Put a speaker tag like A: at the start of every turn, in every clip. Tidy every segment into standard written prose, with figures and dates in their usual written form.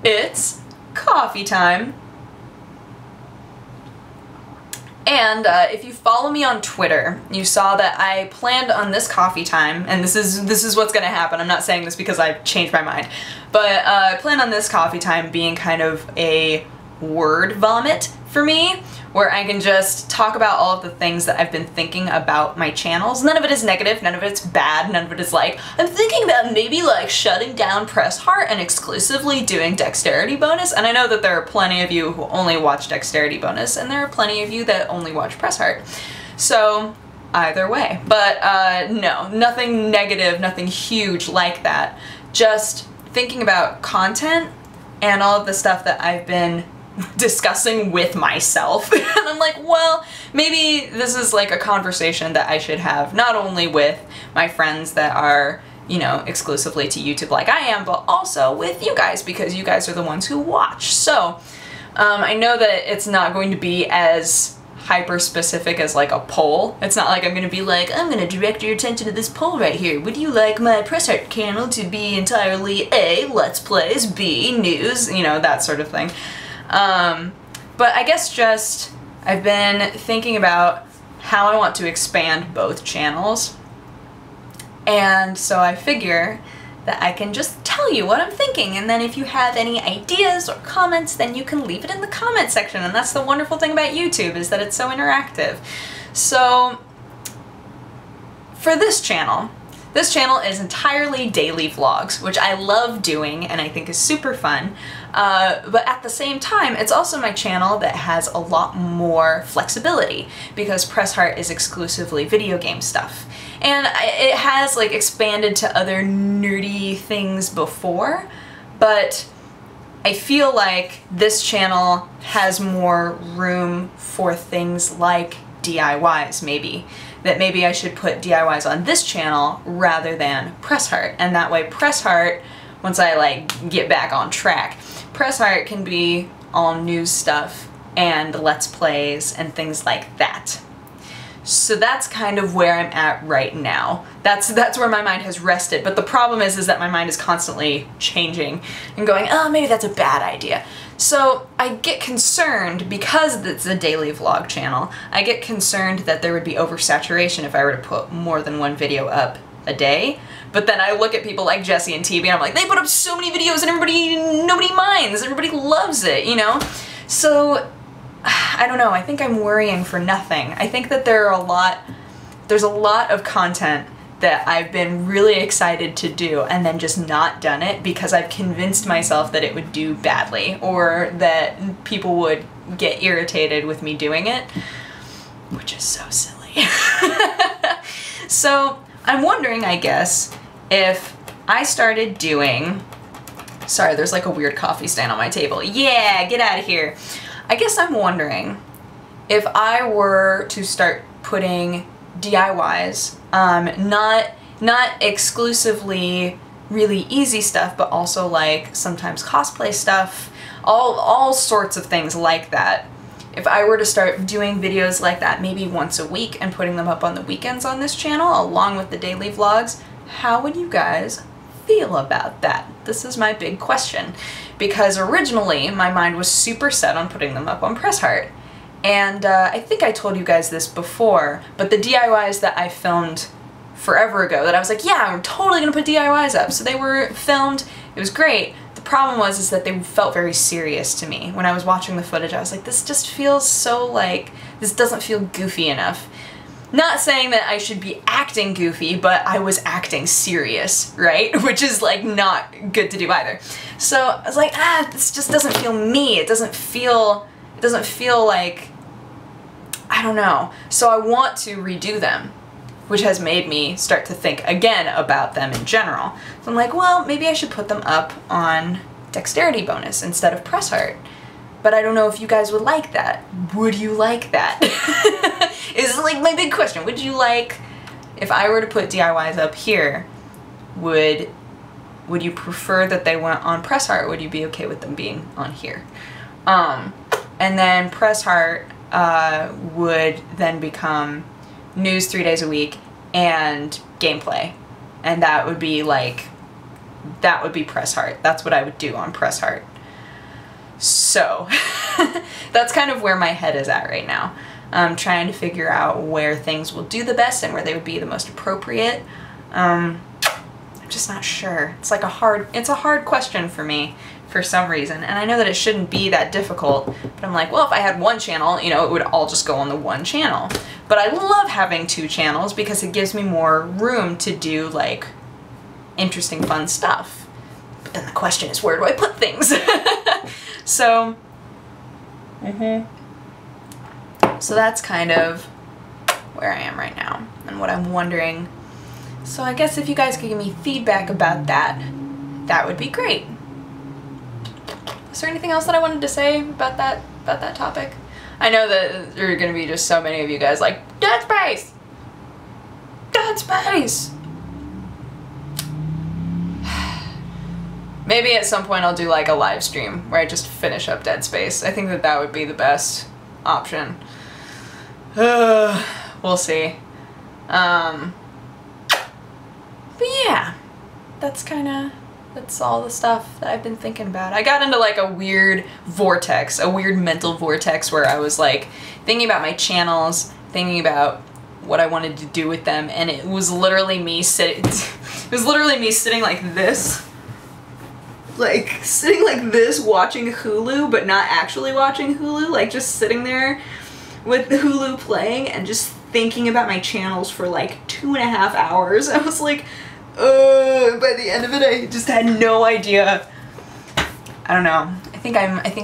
A: It's coffee time. And if you follow me on Twitter, you saw that I planned on this coffee time, and this is what's gonna happen. I'm not saying this because I've changed my mind, but I planned on this coffee time being kind of a word vomit for me, where I can just talk about all of the things that I've been thinking about my channels. None of it is negative, none of it's bad, none of it is like, I'm thinking about maybe like shutting down Press Heart and exclusively doing Dexterity Bonus. And I know that there are plenty of you who only watch Dexterity Bonus, and there are plenty of you that only watch Press Heart. So either way, but no, nothing negative, nothing huge like that. Just thinking about content and all of the stuff that I've been discussing with myself. And I'm like, well, maybe this is like a conversation that I should have not only with my friends that are, you know, exclusively to YouTube like I am, but also with you guys, because you guys are the ones who watch. So I know that it's not going to be as hyper specific as like a poll. It's not like I'm gonna be like, I'm gonna direct your attention to this poll right here. Would you like my Press Heart channel to be entirely A, Let's Plays, B, news, you know, that sort of thing. But I guess just, I've been thinking about how I want to expand both channels, and so I figure that I can just tell you what I'm thinking, and then if you have any ideas or comments, then you can leave it in the comment section, and that's the wonderful thing about YouTube, is that it's so interactive. So, for this channel is entirely daily vlogs, which I love doing and I think is super fun, but at the same time, it's also my channel that has a lot more flexibility, because Press Heart is exclusively video game stuff. And it has like expanded to other nerdy things before, but I feel like this channel has more room for things like DIYs, maybe. That maybe I should put DIYs on this channel rather than Press Heart. And that way Press Heart, once I like get back on track, Press Heart can be all news stuff and Let's Plays and things like that. So that's kind of where I'm at right now. That's where my mind has rested. But the problem is that my mind is constantly changing and going, oh, maybe that's a bad idea. So I get concerned, because it's a daily vlog channel, I get concerned that there would be oversaturation if I were to put more than one video up a day. But then I look at people like Jesse and TB and I'm like, they put up so many videos and nobody minds, everybody loves it, you know? So, I don't know, I think I'm worrying for nothing. I think that there's a lot of content that I've been really excited to do and then just not done it because I've convinced myself that it would do badly, or that people would get irritated with me doing it, which is so silly. So I'm wondering, I guess, if I started doing... Sorry, there's like a weird coffee stain on my table. Yeah, get out of here. I guess I'm wondering if I were to start putting DIYs, not exclusively really easy stuff, but also like sometimes cosplay stuff, all sorts of things like that. If I were to start doing videos like that maybe once a week and putting them up on the weekends on this channel along with the daily vlogs, how would you guys feel about that? This is my big question, because originally my mind was super set on putting them up on Press Heart. And I think I told you guys this before, but the DIYs that I filmed forever ago, that I was like, yeah, I'm totally gonna put DIYs up. So they were filmed, it was great. The problem was that they felt very serious to me. When I was watching the footage, I was like, this just feels so like, this doesn't feel goofy enough. Not saying that I should be acting goofy, but I was acting serious, right? Which is like not good to do either. So I was like, this just doesn't feel me. It doesn't feel like, I don't know. So I want to redo them, which has made me start to think again about them in general. So I'm like, well, maybe I should put them up on Dexterity Bonus instead of Press Heart. But I don't know if you guys would like that. Would you like that? Is like my big question. Would you like, if I were to put DIYs up here, would you prefer that they went on Press Heart, or would you be okay with them being on here? And then Press Heart would then become news 3 days a week and gameplay. And that would be like, that would be Press Heart. That's what I would do on Press Heart. So that's kind of where my head is at right now. I'm trying to figure out where things will do the best and where they would be the most appropriate. I'm just not sure. It's like a hard question for me for some reason, and I know that it shouldn't be that difficult, but I'm like, well, if I had one channel, you know, it would all just go on the one channel. But I love having 2 channels because it gives me more room to do like interesting, fun stuff. But then the question is, where do I put things? So, so that's kind of where I am right now and what I'm wondering. So I guess if you guys could give me feedback about that, that would be great. Is there anything else that I wanted to say about that topic? I know that there are going to be just so many of you guys like, Dead Space! Dead Space! Maybe at some point I'll do like a live stream where I just finish up Dead Space. I think that that would be the best option. We'll see. But yeah, that's all the stuff that I've been thinking about. I got into like a weird vortex, a weird mental vortex where I was like thinking about my channels, thinking about what I wanted to do with them, and it was literally me sitting like this. Like, sitting like this watching Hulu, but not actually watching Hulu, like just sitting there with Hulu playing and just thinking about my channels for like 2.5 hours. I was like, by the end of it, I just had no idea. I don't know. I think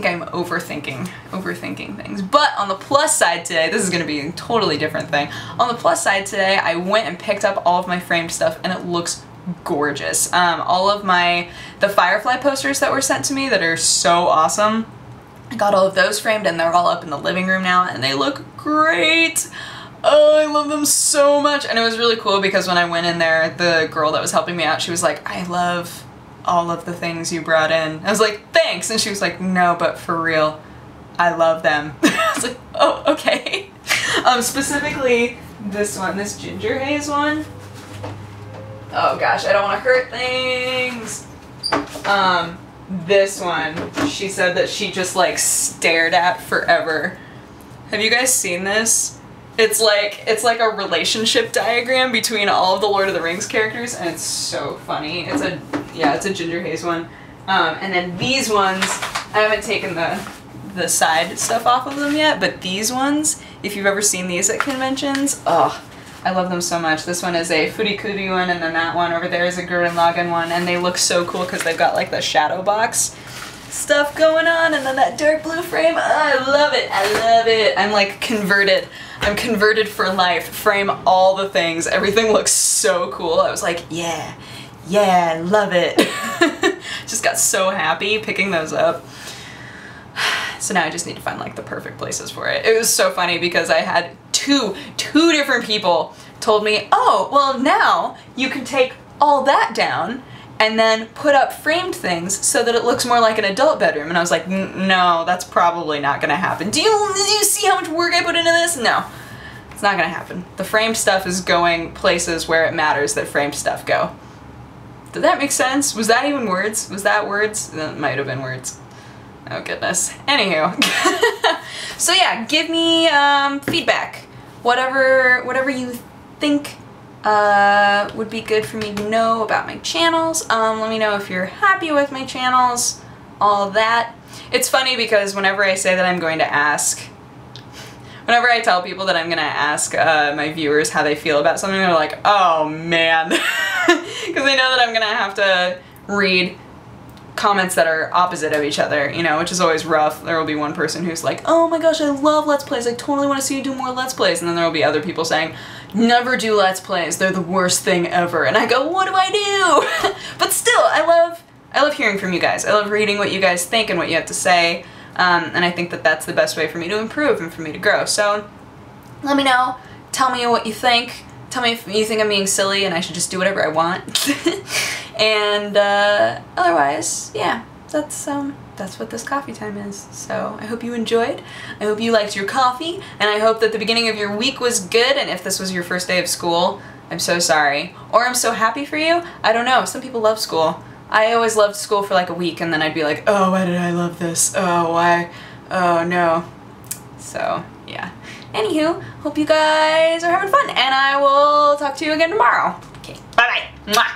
A: I'm overthinking things. But on the plus side today, this is gonna be a totally different thing. On the plus side today, I went and picked up all of my framed stuff, and it looks gorgeous. All of the Firefly posters that were sent to me that are so awesome, I got all of those framed, and they're all up in the living room now, and they look great. Oh, I love them so much. And it was really cool because when I went in there, the girl that was helping me out, she was like, I love all of the things you brought in. I was like, thanks. And she was like, no, but for real, I love them. I was like, oh, okay. Specifically this one, this ginger haze one. Oh gosh, I don't want to hurt things. This one, she said that she just like stared at forever. Have you guys seen this? It's like a relationship diagram between all of the Lord of the Rings characters, and it's so funny. It's a ginger haze one. And then these ones, I haven't taken the side stuff off of them yet, but these ones, if you've ever seen these at conventions, oh, I love them so much. This one is a Furikuri one, and then that one over there is a Gurren Lagann one, and they look so cool because they've got like the shadow box stuff going on, and then that dark blue frame. Oh, I love it. I love it. I'm like converted. I'm converted for life. Frame all the things. Everything looks so cool. I was like, yeah, I love it. Just got so happy picking those up. So now I just need to find like the perfect places for it. It was so funny because I had two different people told me, oh, well now you can take all that down and then put up framed things so that it looks more like an adult bedroom. And I was like, no, that's probably not gonna happen. Do you see how much work I put into this? No, it's not gonna happen. The framed stuff is going places where it matters that framed stuff go. Did that make sense? Was that even words? Was that words? That might have been words. Oh goodness. Anywho. So yeah, give me feedback. Whatever you think would be good for me to know about my channels. Let me know if you're happy with my channels, all of that. It's funny because whenever I say that I'm going to ask, whenever I tell people that I'm going to ask my viewers how they feel about something, they're like, oh man. Because they know that I'm going to have to read comments that are opposite of each other, you know, which is always rough. There will be one person who's like, oh my gosh, I love Let's Plays, I totally want to see you do more Let's Plays, and then there will be other people saying, never do Let's Plays, they're the worst thing ever, and I go, what do I do? But still, I love hearing from you guys. I love reading what you guys think and what you have to say, and I think that that's the best way for me to improve and for me to grow. So let me know, tell me what you think. Tell me if you think I'm being silly and I should just do whatever I want. And otherwise, yeah, that's what this coffee time is. So I hope you enjoyed. I hope you liked your coffee, and I hope that the beginning of your week was good, and if this was your first day of school, I'm so sorry. Or I'm so happy for you. I don't know. Some people love school. I always loved school for like a week and then I'd be like, oh, why did I love this? Oh, why? Oh, no. So, yeah. Anywho, hope you guys are having fun and I will talk to you again tomorrow. Okay, bye-bye. Mwah.